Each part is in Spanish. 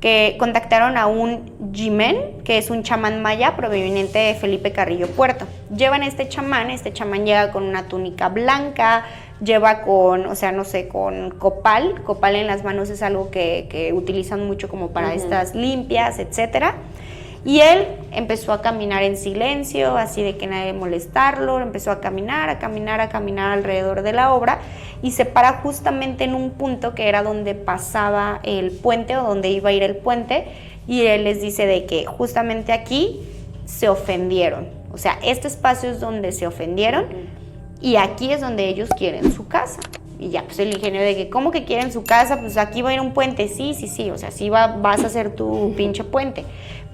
que contactaron a un Jimen, que es un chamán maya proveniente de Felipe Carrillo Puerto. Llevan este chamán llega con una túnica blanca, lleva con, o sea, no sé, con copal en las manos es algo que utilizan mucho como para estas limpias, etcétera. Y él empezó a caminar en silencio, así de que nadie molestarlo, empezó a caminar alrededor de la obra y se para justamente en un punto que era donde pasaba el puente o donde iba a ir el puente, y él les dice de que justamente aquí se ofendieron, o sea, este espacio es donde se ofendieron y aquí es donde ellos quieren su casa. Y ya, pues el ingeniero de que, ¿cómo que quieren su casa? Pues aquí va a ir un puente, sí, o sea, sí vas a hacer tu pinche puente,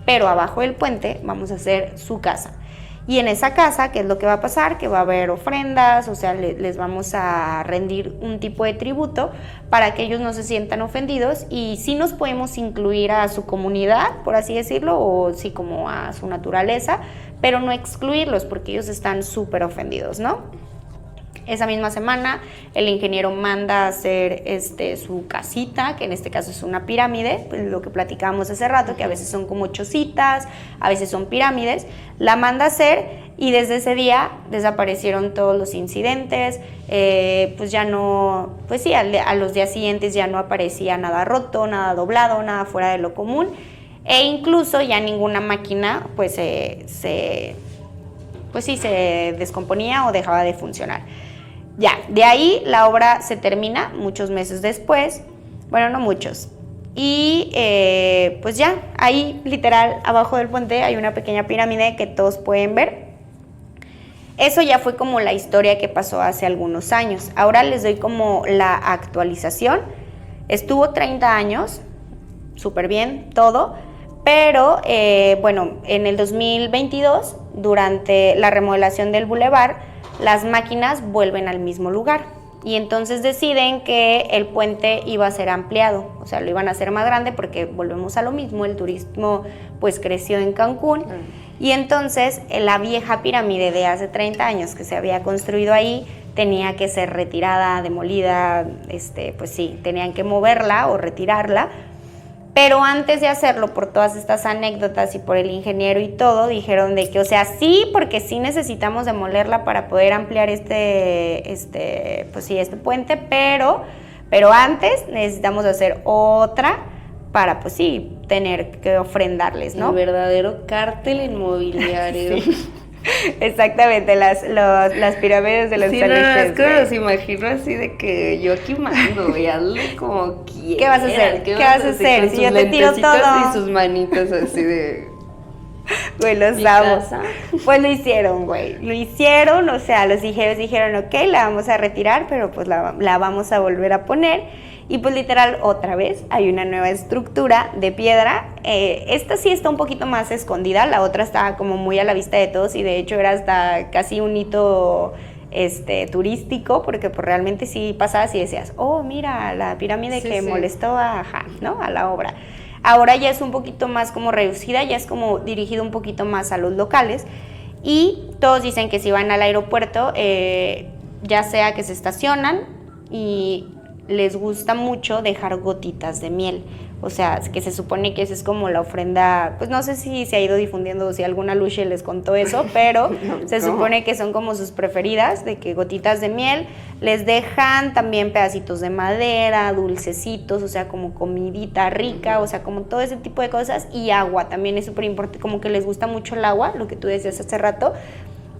pero abajo del puente vamos a hacer su casa. Y en esa casa, ¿qué es lo que va a pasar? Que va a haber ofrendas, o sea, les vamos a rendir un tipo de tributo para que ellos no se sientan ofendidos, y sí nos podemos incluir a su comunidad, por así decirlo, o sí como a su naturaleza, pero no excluirlos porque ellos están súper ofendidos, ¿no? Esa misma semana el ingeniero manda a hacer su casita, que en este caso es una pirámide, pues lo que platicábamos hace rato, que a veces son como chocitas, a veces son pirámides, la manda a hacer y desde ese día desaparecieron todos los incidentes, pues ya no, pues sí, a los días siguientes ya no aparecía nada roto, nada doblado, nada fuera de lo común, e incluso ya ninguna máquina pues se descomponía o dejaba de funcionar. Ya, de ahí la obra se termina muchos meses después, bueno, no muchos, y pues ya, ahí literal abajo del puente hay una pequeña pirámide que todos pueden ver. Eso ya fue como la historia que pasó hace algunos años. Ahora les doy como la actualización. Estuvo 30 años, súper bien todo, pero bueno, en el 2022, durante la remodelación del bulevar, las máquinas vuelven al mismo lugar y entonces deciden que el puente iba a ser ampliado, o sea, lo iban a hacer más grande porque volvemos a lo mismo, el turismo pues creció en Cancún y entonces la vieja pirámide de hace 30 años que se había construido ahí tenía que ser retirada, demolida, pues sí, tenían que moverla o retirarla. Pero antes de hacerlo, por todas estas anécdotas y por el ingeniero y todo, dijeron de que, o sea, sí, porque sí necesitamos demolerla para poder ampliar pues sí, este puente, pero antes necesitamos hacer otra para, pues sí, tener que ofrendarles, ¿no? El verdadero cártel inmobiliario. Sí. Exactamente, las pirámides de los taliches. Sí, no, es que me los imagino así de que yo aquí mando, y hazle como quieras. ¿Qué vas a hacer? ¿Qué vas a hacer? Si yo te tiro todo. Y sus manitas así de... Güey, los amo. Pues lo hicieron, güey. Lo hicieron, o sea, los ingenieros dijeron, ok, la vamos a retirar, pero pues la vamos a volver a poner. Y pues literal, otra vez, hay una nueva estructura de piedra. Esta sí está un poquito más escondida, la otra está como muy a la vista de todos y de hecho era hasta casi un hito turístico, porque pues realmente sí pasabas y decías, oh, mira, la pirámide sí, que sí molestó a la obra. Ahora ya es un poquito más como reducida, ya es como dirigido un poquito más a los locales y todos dicen que si van al aeropuerto, ya sea que se estacionan y les gusta mucho dejar gotitas de miel, o sea, que se supone que esa es como la ofrenda, pues no sé si se ha ido difundiendo o si alguna luche les contó eso, pero se supone que son como sus preferidas, de que gotitas de miel, les dejan también pedacitos de madera, dulcecitos, o sea, como comidita rica, o sea, como todo ese tipo de cosas, y agua, también es súper importante, como que les gusta mucho el agua, lo que tú decías hace rato,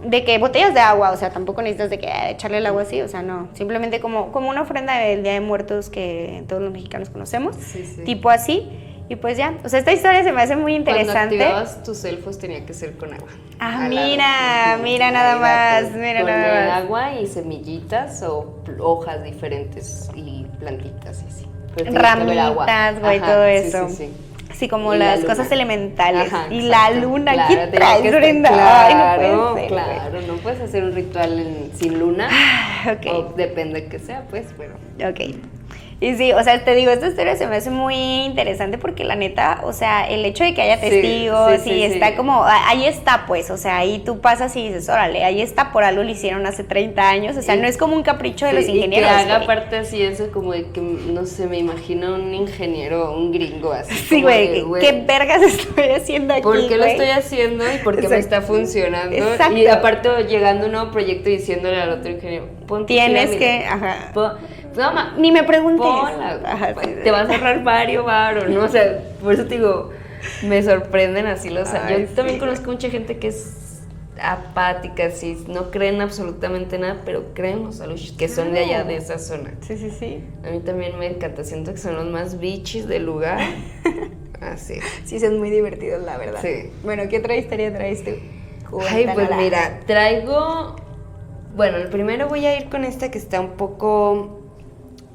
de que botellas de agua, o sea, tampoco necesitas de que echarle el agua así, o sea, no, simplemente como una ofrenda del Día de Muertos que todos los mexicanos conocemos, sí. Tipo así, y pues ya, o sea, esta historia se me hace muy interesante. Cuando activabas tus elfos tenía que ser con agua. Ah, mira nada más, mira nada más. Con agua y semillitas o hojas diferentes y plantitas y así. Ramitas, güey, todo eso. Sí. Sí, como las cosas elementales. Ajá, y la luna, claro, ¿qué traes, Brenda? Claro, no puede ser, claro, no puedes hacer un ritual sin luna. Okay. O depende de que sea, pues, pero... Ok. Y sí, o sea, te digo, esta historia se me hace muy interesante porque la neta, o sea, el hecho de que haya testigos y está como, ahí está pues, o sea, ahí tú pasas y dices, órale, ahí está, por algo lo hicieron hace 30 años, o sea, no es como un capricho de los ingenieros. Y que haga parte así eso como de que, no sé, me imagino un ingeniero, un gringo así. Sí, güey, ¿qué vergas estoy haciendo aquí, ¿por qué lo estoy haciendo y por qué me está funcionando? Exacto. Y aparte llegando a un nuevo proyecto y diciéndole al otro ingeniero, tienes que, ajá. No, ni me preguntes. Ajá, te vas a ahorrar varios varos, ¿no? O sea, por eso te digo, me sorprenden así los... Yo también conozco mucha gente que es apática, así, no creen absolutamente nada, pero creen los alushis, que son de allá, de esa zona. Sí. A mí también me encanta, siento que son los más bichis del lugar. Así. Sí, son muy divertidos, la verdad. Sí. Bueno, ¿qué otra historia traes tú? Ay, pues mira, traigo... Bueno, el primero voy a ir con esta que está un poco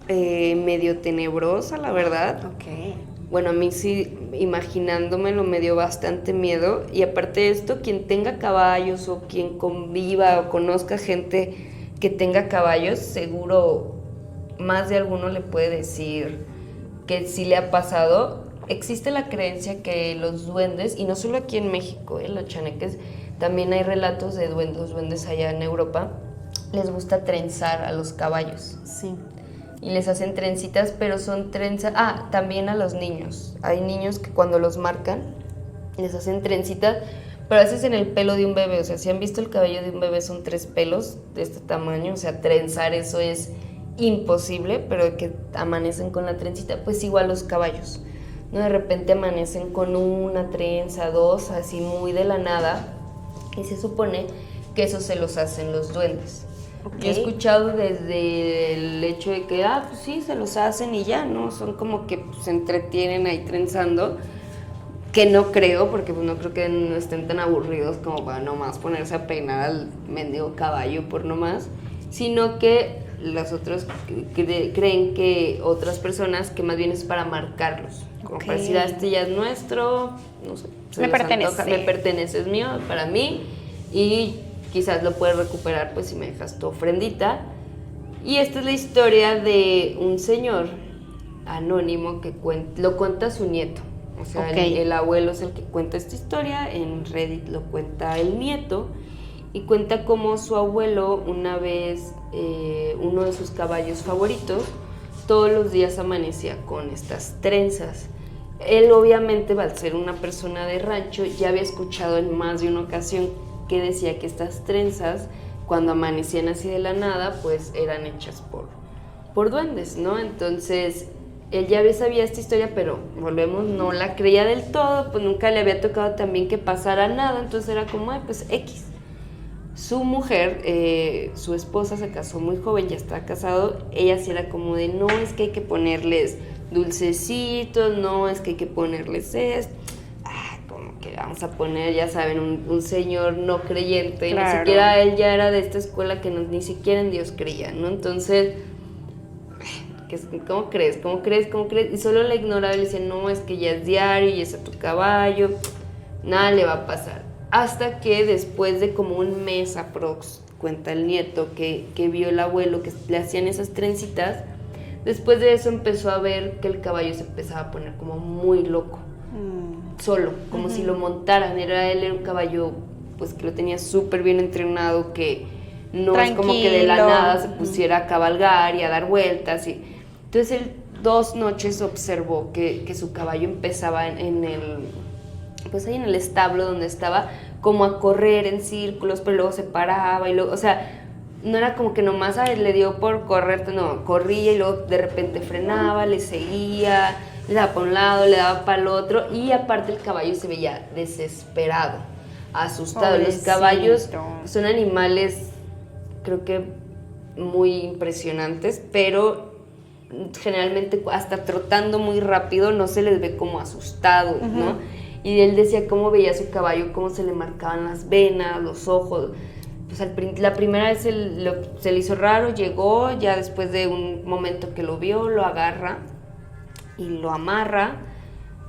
medio tenebrosa, la verdad. Ok. Bueno, a mí sí, imaginándomelo me dio bastante miedo. Y aparte de esto, quien tenga caballos o quien conviva o conozca gente que tenga caballos, seguro más de alguno le puede decir que sí le ha pasado. Existe la creencia que los duendes, y no solo aquí en México, los chaneques, también hay relatos de duendes, los duendes allá en Europa, les gusta trenzar a los caballos. Sí. Y les hacen trencitas, pero son trenzas... también a los niños. Hay niños que cuando los marcan, les hacen trencitas, pero a veces en el pelo de un bebé. O sea, si han visto el cabello de un bebé, son 3 pelos de este tamaño. O sea, trenzar eso es imposible, pero que amanecen con la trencita, pues igual los caballos, ¿no? De repente amanecen con una trenza, 2, así muy de la nada. Y se supone que eso se los hacen los duendes. Okay. Yo he escuchado desde el hecho de que, pues sí, se los hacen y ya, ¿no? Son como que se entretienen ahí trenzando, que no creo, porque pues no creo que no estén tan aburridos como para nomás ponerse a peinar al mendigo caballo por nomás, sino que los otros creen que otras personas, que más bien es para marcarlos, como para decir, este ya es nuestro, no sé, me pertenece, es mío, para mí, y quizás lo puedes recuperar pues si me dejas tu ofrendita. Y esta es la historia de un señor anónimo que lo cuenta su nieto. O sea, el abuelo es el que cuenta esta historia, en Reddit lo cuenta el nieto, y cuenta cómo su abuelo una vez, uno de sus caballos favoritos, todos los días amanecía con estas trenzas. Él obviamente, al ser una persona de rancho, ya había escuchado en más de una ocasión que decía que estas trenzas, cuando amanecían así de la nada, pues eran hechas por duendes, ¿no? Entonces, él ya sabía esta historia, pero volvemos, no la creía del todo, pues nunca le había tocado también que pasara nada, entonces era como, pues X. Su mujer, su esposa, se casó muy joven, ya está casado, ella sí era como de, no, es que hay que ponerles dulcecitos, no, es que hay que ponerles esto. Como que vamos a poner, ya saben, un señor no creyente, claro. Ni siquiera él ya era de esta escuela que ni siquiera en Dios creía, ¿no? Entonces, ¿cómo crees? ¿Cómo crees? ¿Cómo crees? Y solo la ignoraba y le decía, no, es que ya es diario y es a tu caballo, nada le va a pasar. Hasta que después de como un mes aprox, cuenta el nieto, que vio el abuelo que le hacían esas trencitas, después de eso empezó a ver que el caballo se empezaba a poner como muy loco. Solo, como si lo montaran. Era un caballo pues que lo tenía súper bien entrenado, que no tranquilo. Es como que de la nada se pusiera a cabalgar y a dar vueltas. Entonces él 2 noches observó que su caballo empezaba pues ahí en el establo donde estaba, como a correr en círculos, pero luego se paraba y luego, o sea, no era como que nomás le dio por correr, no, corría y luego de repente frenaba, le seguía, le daba para un lado, le daba para el otro, y aparte el caballo se veía desesperado, asustado. Pobrecito. Los caballos son animales, creo que muy impresionantes, pero generalmente hasta trotando muy rápido no se les ve como asustados, ¿no? Y él decía cómo veía a su caballo, cómo se le marcaban las venas, los ojos. Pues la primera vez se le hizo raro, llegó, ya después de un momento que lo vio, lo agarra y lo amarra.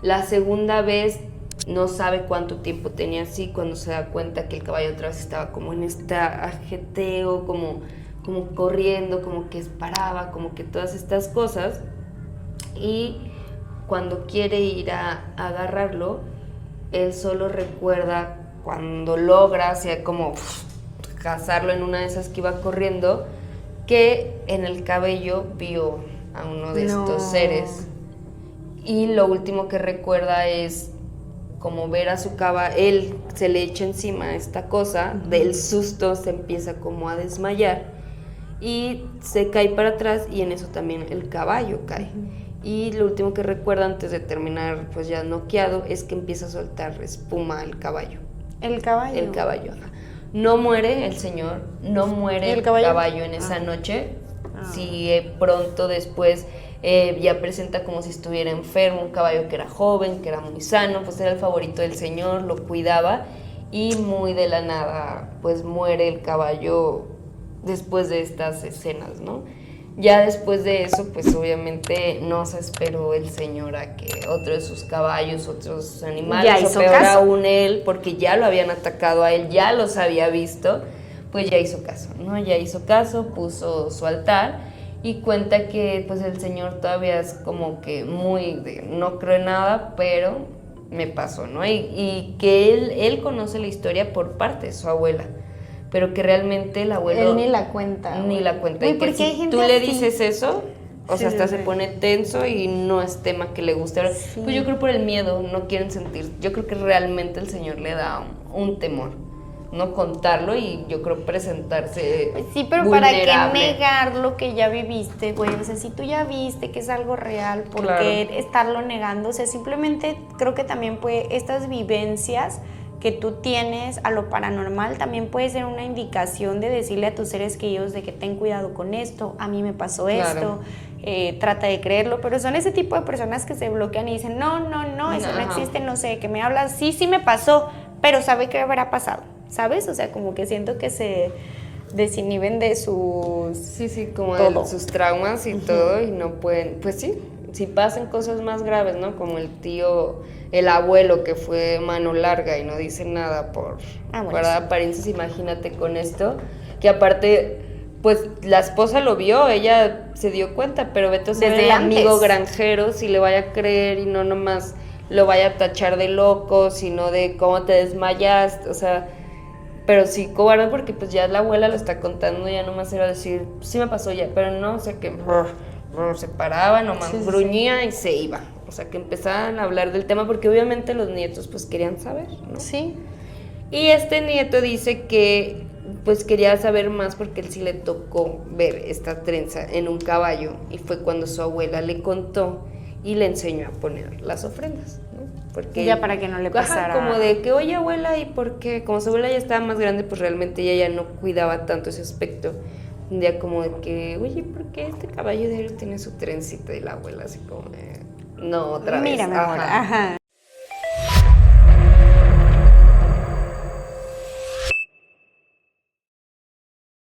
La segunda vez no sabe cuánto tiempo tenía así, cuando se da cuenta que el caballo otra vez estaba como en este ajeteo, como corriendo, como que paraba, como que todas estas cosas. y cuando quiere ir a agarrarlo, él solo recuerda cuando logra, sea como cazarlo en una de esas que iba corriendo, que en el cabello vio a uno de estos seres. Y lo último que recuerda es como ver a su caballo, él se le echa encima esta cosa, del susto se empieza como a desmayar y se cae para atrás y en eso también el caballo cae. Y lo último que recuerda antes de terminar pues ya noqueado es que empieza a soltar espuma al caballo. El caballo. El caballo, ajá. No muere el señor, no muere el caballo en esa noche. Sigue pronto después, ya presenta como si estuviera enfermo, un caballo que era joven, que era muy sano, pues era el favorito del señor, lo cuidaba y muy de la nada pues muere el caballo después de estas escenas, ¿no? Ya después de eso, pues obviamente no se esperó el señor a que otro de sus caballos, otros animales, o peor aún él, porque ya lo habían atacado a él, ya los había visto, pues ya hizo caso, ¿no? Ya hizo caso, puso su altar y cuenta que pues el señor todavía es como que muy de, no creo en nada, pero me pasó, ¿no? Y que él conoce la historia por parte de su abuela, pero que realmente el abuelo... Él ni la cuenta. Ni la cuenta. Uy, y que si tú le dices eso, o sea, hasta se pone tenso y no es tema que le guste. Sí. Pues yo creo por el miedo, no quieren sentir. Yo creo que realmente el señor le da un temor, no contarlo y yo creo presentarse sí, pero vulnerable. ¿Para qué negar lo que ya viviste, güey? O sea, si tú ya viste que es algo real, ¿por qué estarlo negando? O sea, simplemente creo que también estas vivencias que tú tienes a lo paranormal también puede ser una indicación de decirle a tus seres queridos de que ten cuidado con esto, a mí me pasó esto, trata de creerlo, pero son ese tipo de personas que se bloquean y dicen, no, eso no existe, no sé, que me hablas, sí me pasó, pero sabe qué habrá pasado, ¿sabes? O sea, como que siento que se desinhiben de sus... Sí, como de sus traumas y todo, y no pueden, pues sí, si pasan cosas más graves, ¿no? Como el tío... el abuelo que fue mano larga y no dice nada por apariencias, imagínate con esto, que aparte, pues la esposa lo vio, ella se dio cuenta, pero vete a ser el amigo granjero, si le vaya a creer y no nomás lo vaya a tachar de loco, sino de cómo te desmayaste, o sea, pero sí cobarde porque pues ya la abuela lo está contando, ya nomás era decir, sí me pasó ya, pero no, o sea que se paraba, nomás gruñía y se iba. O sea, que empezaban a hablar del tema porque obviamente los nietos pues querían saber, ¿no? Sí. Y este nieto dice que pues quería saber más porque él sí le tocó ver esta trenza en un caballo y fue cuando su abuela le contó y le enseñó a poner las ofrendas, ¿no? Porque ya para que no le pasara. Como de que, oye abuela, ¿y por qué? Como su abuela ya estaba más grande, pues realmente ella ya no cuidaba tanto ese aspecto. Un día como de que, oye, ¿por qué este caballo de él tiene su trencita? Y la abuela así como de... No, otra vez. Mira, mi amor, ajá.